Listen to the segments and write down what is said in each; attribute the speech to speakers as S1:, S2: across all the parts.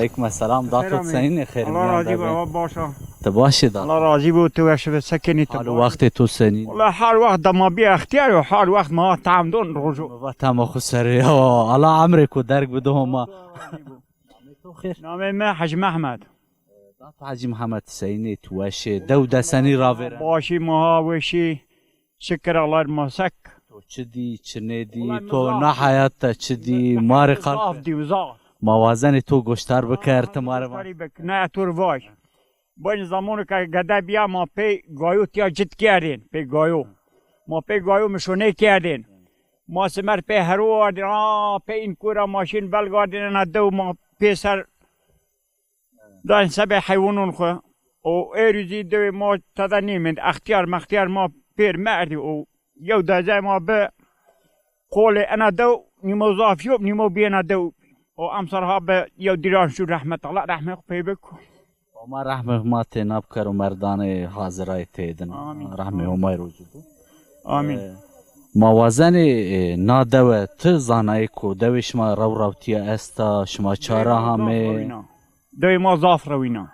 S1: علیکم السلام داتو سین خیر
S2: الله راضی با باشه
S1: تباشی دا
S2: الله راضی بود تو شب سکنی تو
S1: حال وقت تو سنین
S2: والله حال وقت دما بی اختیار و حال وقت ما تعمدون روزو
S1: و تما خو سری الله عمرك کو درک بده ما تو خیر
S2: نام من حاج محمد
S1: داتو حاجی محمد سینی توش دو سنی راور
S2: باشی ما وشی شکر الله مسک
S1: تو چدی چندی تو نه حیات چدی مار
S2: صاف
S1: قلب
S2: دی وزا
S1: موازن تو گشتر بکر تماره
S2: نه تور واش با این زمان که گده بیا ما پی گایو تیا جد کردین پی گایو ما پی گایو مشونه کردین ما سمر پی هرو آردین پی این کورا ماشین بلگاردین ندو ما پی سر دان سبه حیوانون خو او ایروزی دوی ما تدا نیمند اختیار مختیار ما پیر مردی او یو دازه ما به قول انا دو نیمو زافیوب نیمو بینا دو او امسرها به یو دیران شو رحمت الله رحمت پی بکن
S1: ما رحمه ما تناب کر و مردان حاضرای تیدن رحمه همای روزو
S2: آمین
S1: موازن نادوه تو زانای کو دوی شما رو روتیا استا شما چاره همه
S2: دوی ما زاف روینا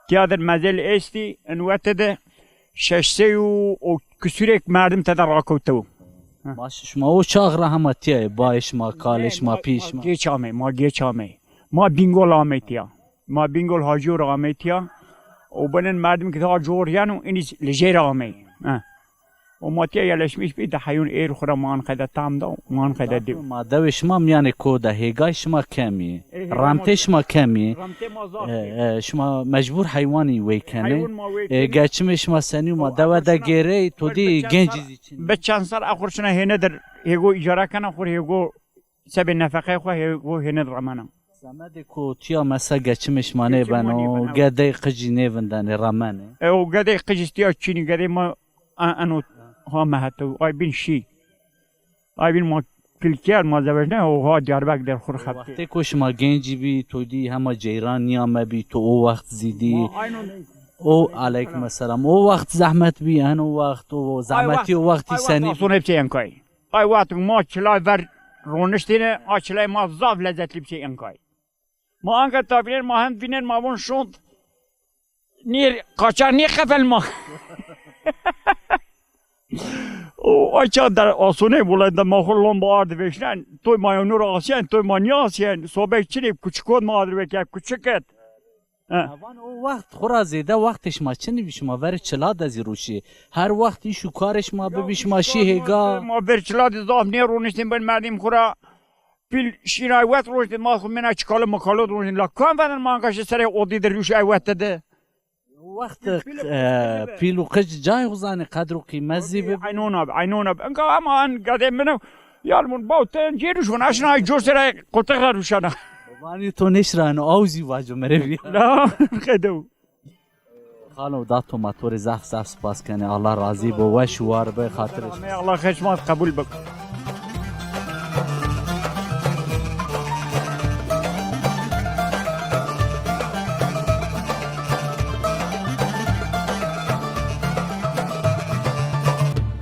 S2: تیادر مزل استی انوات ده ششتی و کسورک مردم تدر راکوتو
S1: ماش شما او چاغ را همه تیه بایش ما کالش ما پیش ما
S2: ما گیچامه ما بینگول آمیتیا ما بینگول هاجور آمیتیا و بنن مردم که تا جوریانو اینی لجیر آمی و ما تیا یلشمیش بید حیون ایر خورا مان خدا تام دا مان خدا دیو
S1: ما دوی شما میانه کو ده هیگای شما کمی رامته شما کمی شما مجبور حیوانی وی کنه گچم شما سنی ما دو ده گیره تو دی گنجی
S2: بچان سر اخورشنا هنه در هیگو اجاره کنه خور هیگو سب نفقه خو هیگو هنه در رمانم
S1: زمده کو تیا مسا گچمش مانه بنو گده قجی نیوندن رمانه
S2: او گده قجی تیا چینی گده ما انو ها مهتو آی بین شی آی بین ما کلکیار ما زبرنه او ها دیاربک در خور خبتی
S1: وقتی که شما گنجی بی تو دی همه جیران نیامه بی تو او وقت زیدی او علیکم السلام او وقت زحمت بی هن او وقت او زحمتی او وقتی سنی
S2: سونه بچه انکای آی وقت ما چلای ور رونشتینه آچلای ما زاف لذتلی بچه انکای ما انکا تا بینن ما هم بینن ما بون شوند نیر قاچار نیر خفل ما او آچا در آسونه بولند ما خلون با آرد بشنن توی مایونور آسیان توی مانی آسیان صحبه چنی کچکود ما آرد بکر کچکت
S1: او وقت خورا زیده وقتش ما چنی بیش ما ور چلاد ازی روشی هر وقت ایشو کارش ما ببیش ما شیهگا
S2: ما ور چلاد زاف نیر رونشتیم بین مردیم خورا پیل شیرای وقت روشتیم ما خود منه چکال مکالود روشتیم لکان بدن ما انگاش سر اودی در روش ایوت ده
S1: وقت پیلو قج جای غزانه قدر و قیمت زیبه
S2: عینونا انگا اما ان قدم منو یارمون باوتن جیروشون اشنای جور سر قطق روشانه
S1: وانی تو نشران آوزی واجو مره بیا
S2: لا خدو
S1: خانو داتو ماتور زف سپاس کنه الله راضی بو و شوار به خاطرش
S2: الله خشمات قبول بکن